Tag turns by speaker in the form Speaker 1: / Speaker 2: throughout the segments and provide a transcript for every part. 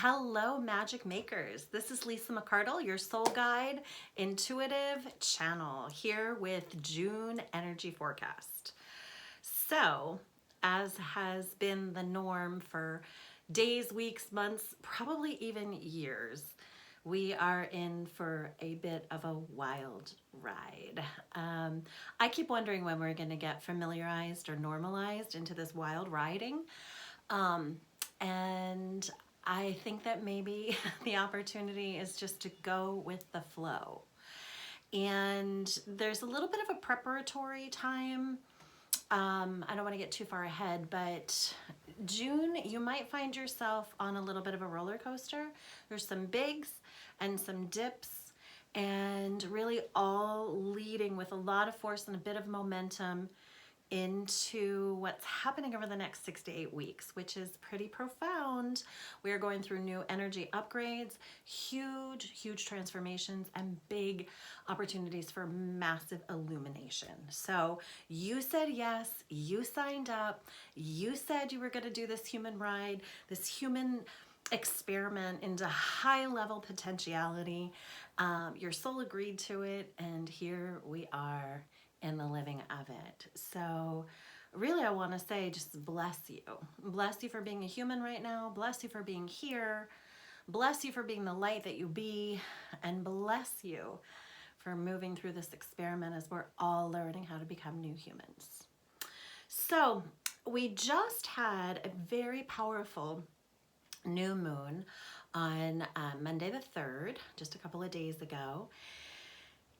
Speaker 1: Hello, magic makers. This is Lisa McCardle, your soul guide, intuitive channel, here with June energy forecast. So, as has been the norm for days, weeks, months, probably even years, we are in for a bit of a wild ride. I keep wondering when we're going to get familiarized or normalized into this wild riding. And I think that maybe the opportunity is just to go with the flow. And there's a little bit of a preparatory time. I don't want to get too far ahead, but June, you might find yourself on a little bit of a roller coaster. There's some bigs and some dips, and really all leading with a lot of force and a bit of momentum into what's happening over the next 6 to 8 weeks, which is pretty profound. We are going through new energy upgrades, huge transformations, and big opportunities for massive illumination. So you said yes, you signed up, you said you were going to do this human ride, this human experiment into high level potentiality. Your soul agreed to it, and here we are in the living of it. So really, I want to say just bless you. Bless you for being a human right now. Bless you for being here. Bless you for being the light that you be. And bless you for moving through this experiment as we're all learning how to become new humans. So we just had a very powerful new moon on Monday the 3rd, just a couple of days ago.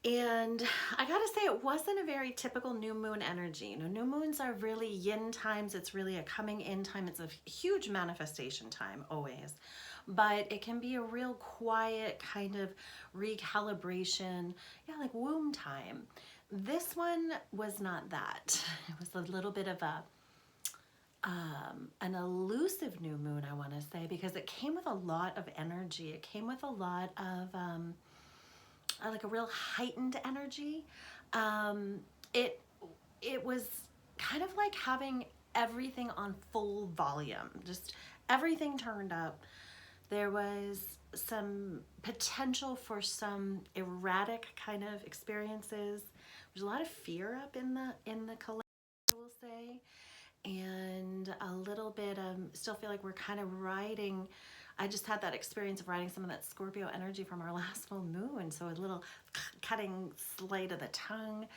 Speaker 1: And I gotta say, it wasn't a very typical new moon energy. You know, new moons are really yin times. It's really a coming in time. It's a huge manifestation time always. But it can be a real quiet kind of recalibration, like womb time. This one was not that. It was a little bit of an elusive new moon, I want to say, because it came with a lot of energy. It came with a lot of like a real heightened energy. It was kind of like having everything on full volume, just everything turned up. There was some potential for some erratic kind of experiences. There's a lot of fear up in the collective, I will say, and a little bit still feel like we're kind of riding. I just had that experience of riding some of that Scorpio energy from our last full moon. So a little cutting slight of the tongue,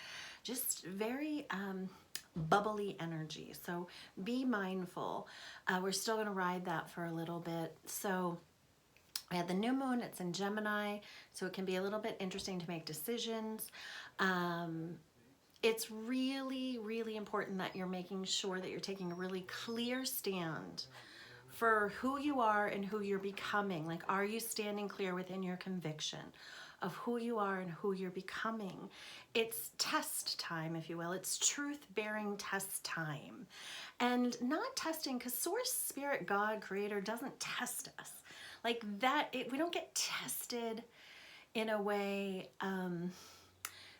Speaker 1: just very bubbly energy. So be mindful. We're still going to ride that for a little bit. So we had the new moon, it's in Gemini, so it can be a little bit interesting to make decisions. It's really important that you're making sure that you're taking a really clear stand for who you are and who you're becoming. Like, are you standing clear within your conviction of who you are and who you're becoming? It's test time, if you will. It's truth-bearing test time. And not testing, because Source, Spirit, God, Creator doesn't test us. Like that, we don't get tested in a way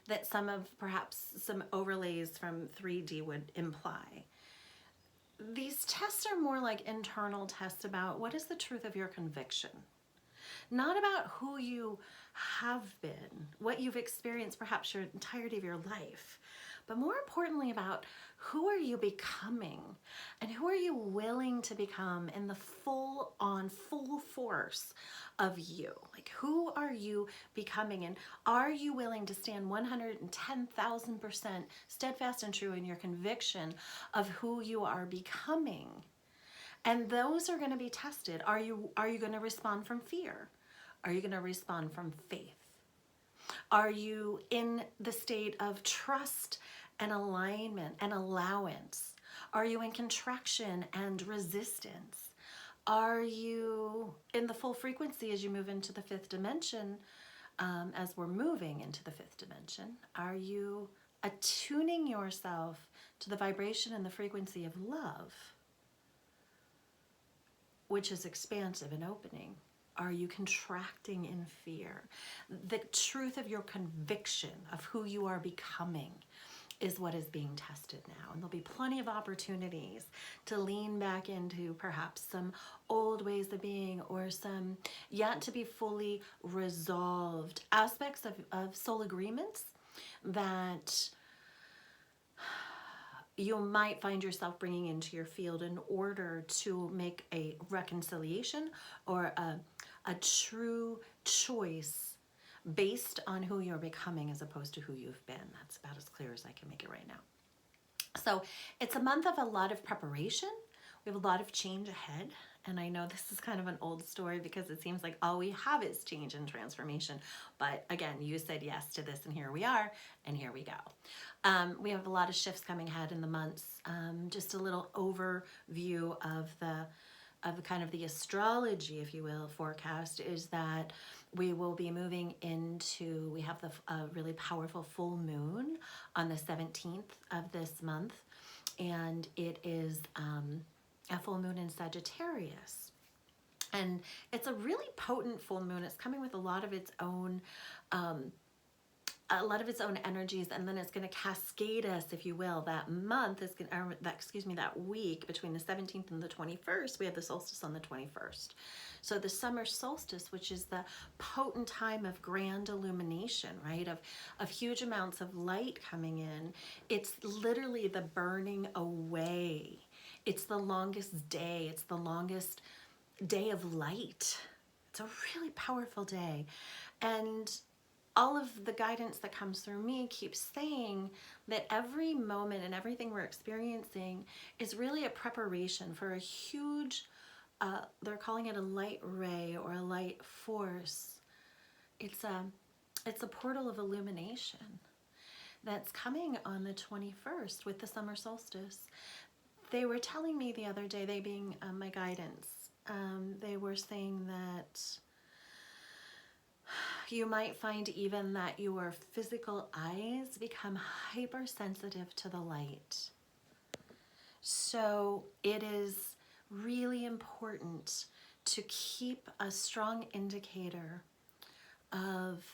Speaker 1: that perhaps some overlays from 3D would imply. These tests are more like internal tests about what is the truth of your conviction. Not about who you have been, what you've experienced perhaps your entirety of your life, but more importantly about who are you becoming and who are you willing to become in the full force of you. Like, who are you becoming, and are you willing to stand 110,000% steadfast and true in your conviction of who you are becoming? And those are going to be tested. Are you going to respond from fear? Are you going to respond from faith? Are you in the state of trust and alignment and allowance? Are you in contraction and resistance? Are you in the full frequency as you move into the 5th dimension, as we're moving into the 5th dimension? Are you attuning yourself to the vibration and the frequency of love, which is expansive and opening? Are you contracting in fear? The truth of your conviction of who you are becoming is what is being tested now. And there'll be plenty of opportunities to lean back into perhaps some old ways of being or some yet to be fully resolved aspects of soul agreements that you might find yourself bringing into your field in order to make a reconciliation or a true choice based on who you're becoming as opposed to who you've been. That's about as clear as I can make it right now. So it's a month of a lot of preparation. We have a lot of change ahead. And I know this is kind of an old story because it seems like all we have is change and transformation. But again, you said yes to this and here we are and here we go. We have a lot of shifts coming ahead in the months. Just a little overview of the kind of the astrology, if you will, forecast is that we will be moving into, we have the really powerful full moon on the 17th of this month, and it is a full moon in Sagittarius. And it's a really potent full moon. It's coming with a lot of its own energies, and then it's going to cascade us, if you will. That month is going that week between the 17th and the 21st, we have the solstice on the 21st. So the summer solstice, which is the potent time of grand illumination, right? Of huge amounts of light coming in. It's literally the burning away. It's the longest day. It's the longest day of light. It's a really powerful day. And all of the guidance that comes through me keeps saying that every moment and everything we're experiencing is really a preparation for a huge, they're calling it a light ray or a light force. It's a portal of illumination that's coming on the 21st with the summer solstice. They were telling me the other day, they being my guidance, they were saying that you might find even that your physical eyes become hypersensitive to the light. So it is really important to keep a strong indicator of,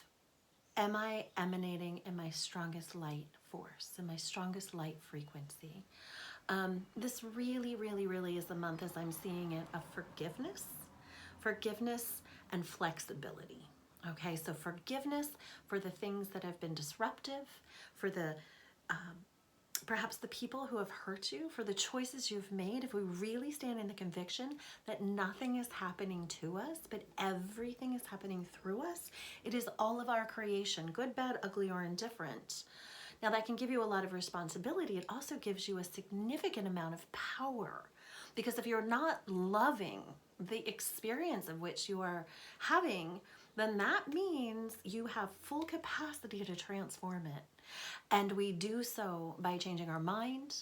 Speaker 1: am I emanating in my strongest light force, in my strongest light frequency? This really, really, really is a month, as I'm seeing it, of forgiveness and flexibility. Okay, so forgiveness for the things that have been disruptive, for the perhaps the people who have hurt you, for the choices you've made. If we really stand in the conviction that nothing is happening to us, but everything is happening through us, it is all of our creation, good, bad, ugly, or indifferent. Now that can give you a lot of responsibility. It also gives you a significant amount of power, because if you're not loving the experience of which you are having, then that means you have full capacity to transform it. And we do so by changing our mind,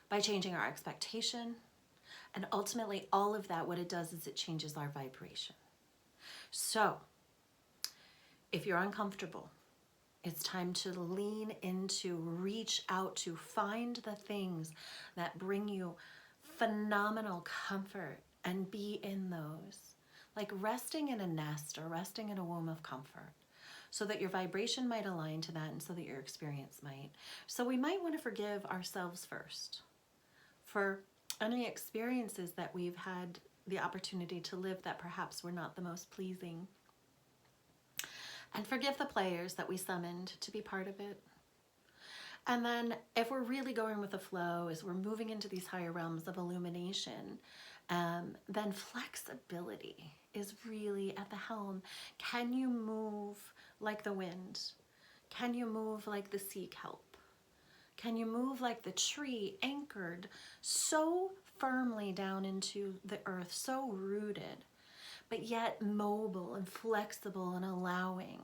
Speaker 1: by changing our expectation, and ultimately all of that, what it does is it changes our vibration. So if you're uncomfortable, it's time to lean into, reach out to find the things that bring you phenomenal comfort and be in those. Like resting in a nest or resting in a womb of comfort, so that your vibration might align to that and so that your experience might. So we might want to forgive ourselves first for any experiences that we've had the opportunity to live that perhaps were not the most pleasing. And forgive the players that we summoned to be part of it. And then if we're really going with the flow, as we're moving into these higher realms of illumination, then flexibility is really at the helm. Can you move like the wind? Can you move like the sea kelp? Can you move like the tree anchored so firmly down into the earth, so rooted, but yet mobile and flexible and allowing?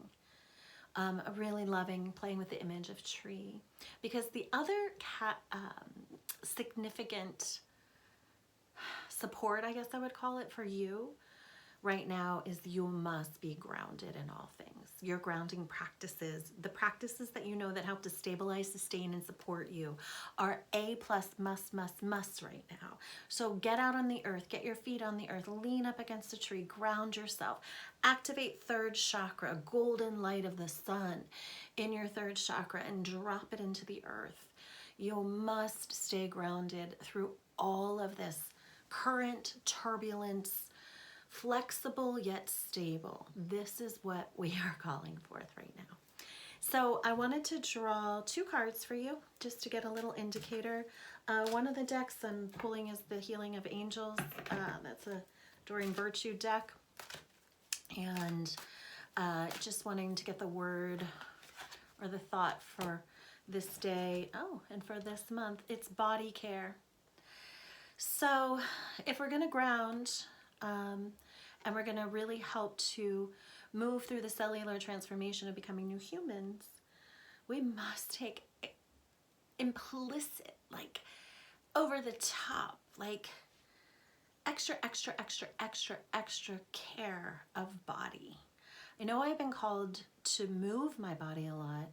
Speaker 1: Really loving playing with the image of tree, because the other significant support, I guess I would call it, for you right now is you must be grounded in all things. Your grounding practices, the practices that you know that help to stabilize, sustain, and support you are A plus must right now. So get out on the earth, get your feet on the earth, lean up against a tree, ground yourself, activate third chakra, golden light of the sun in your third chakra, and drop it into the earth. You must stay grounded through all of this current turbulence, flexible yet stable. This is what we are calling forth right now. So I wanted to draw 2 cards for you just to get a little indicator. One of the decks I'm pulling is the Healing of Angels. That's a Doreen Virtue deck. And just wanting to get the word or the thought for this day. Oh, and for this month, it's body care. So if we're going to ground, and we're going to really help to move through the cellular transformation of becoming new humans, we must take implicit, like over the top, like extra care of body. I know I've been called to move my body a lot.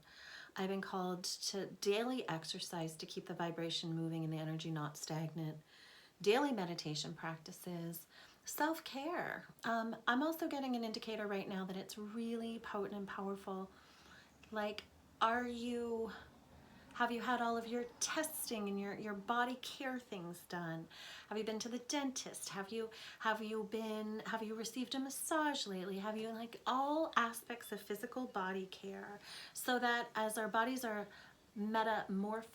Speaker 1: I've been called to daily exercise to keep the vibration moving and the energy not stagnant, daily meditation practices, self-care. I'm also getting an indicator right now that it's really potent and powerful. Like, have you had all of your testing and your body care things done? Have you been to the dentist? Have you received a massage lately? Have you, like, all aspects of physical body care, so that as our bodies are morphing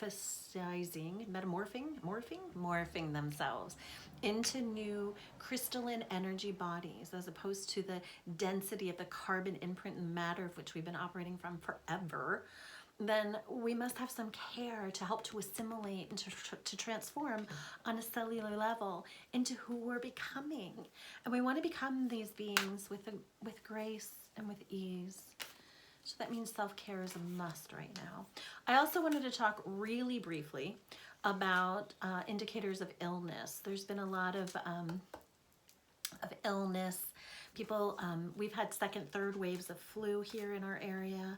Speaker 1: themselves into new crystalline energy bodies, as opposed to the density of the carbon imprint and matter of which we've been operating from forever, then we must have some care to help to assimilate and to transform on a cellular level into who we're becoming. And we want to become these beings with grace and with ease. So that means self-care is a must right now. I also wanted to talk really briefly about indicators of illness. There's been a lot of illness. People, we've had second, third waves of flu here in our area.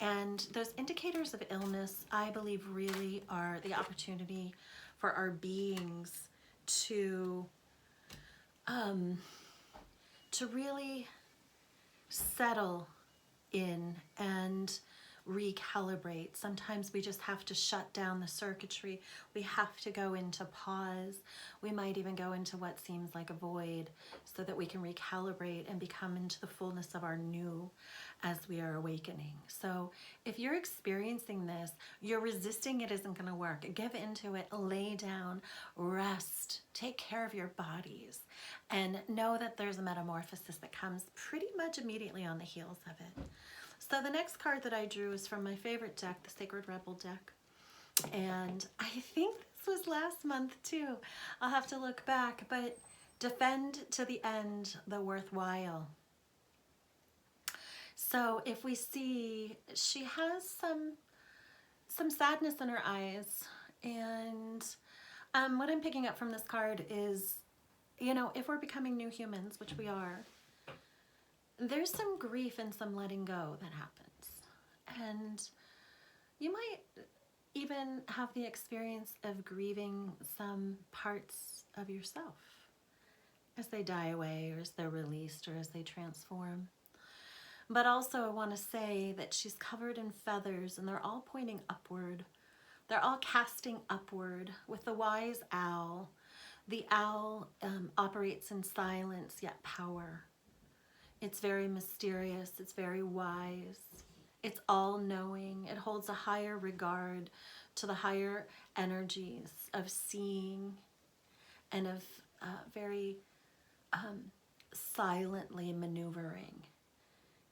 Speaker 1: And those indicators of illness, I believe, really are the opportunity for our beings to really settle in and recalibrate. Sometimes we just have to shut down the circuitry. We have to go into pause. We might even go into what seems like a void so that we can recalibrate and become into the fullness of our new as we are awakening. So if you're experiencing this, you're resisting it isn't going to work. Give into it, lay down, rest, take care of your bodies, and know that there's a metamorphosis that comes pretty much immediately on the heels of it. So the next card that I drew is from my favorite deck, the Sacred Rebel deck. And I think this was last month too. I'll have to look back, but defend to the end the worthwhile. So if we see, she has some sadness in her eyes. And what I'm picking up from this card is, you know, if we're becoming new humans, which we are, there's some grief and some letting go that happens. And you might even have the experience of grieving some parts of yourself as they die away, or as they're released, or as they transform. But also I want to say that she's covered in feathers, and they're all pointing upward. They're all casting upward with the wise owl. The owl operates in silence yet power. It's very mysterious, it's very wise, it's all-knowing. It holds a higher regard to the higher energies of seeing and of very silently maneuvering.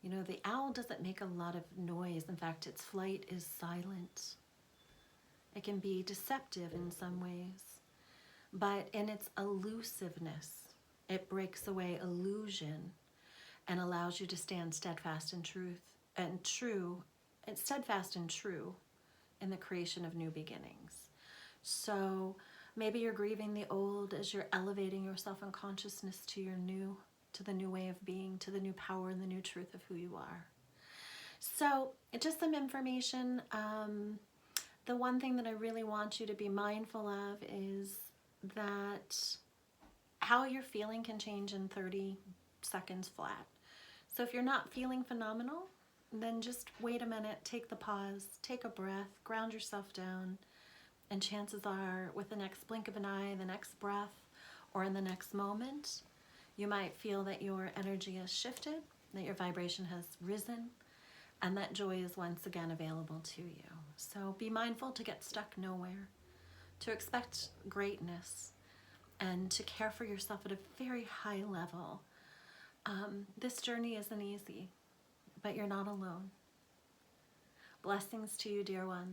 Speaker 1: You know, the owl doesn't make a lot of noise. In fact, its flight is silent. It can be deceptive in some ways, but in its elusiveness, it breaks away illusion and allows you to stand steadfast in truth and steadfast and true in the creation of new beginnings. So maybe you're grieving the old as you're elevating yourself in consciousness to your new. to the new way of being, to the new power and the new truth of who you are. So just some information. The one thing that I really want you to be mindful of is that how you're feeling can change in 30 seconds flat. So if you're not feeling phenomenal, then just wait a minute, take the pause, take a breath, ground yourself down, and chances are with the next blink of an eye, the next breath, or in the next moment, you might feel that your energy has shifted, that your vibration has risen, and that joy is once again available to you. So be mindful to get stuck nowhere, to expect greatness, and to care for yourself at a very high level. This journey isn't easy, but you're not alone. Blessings to you, dear ones.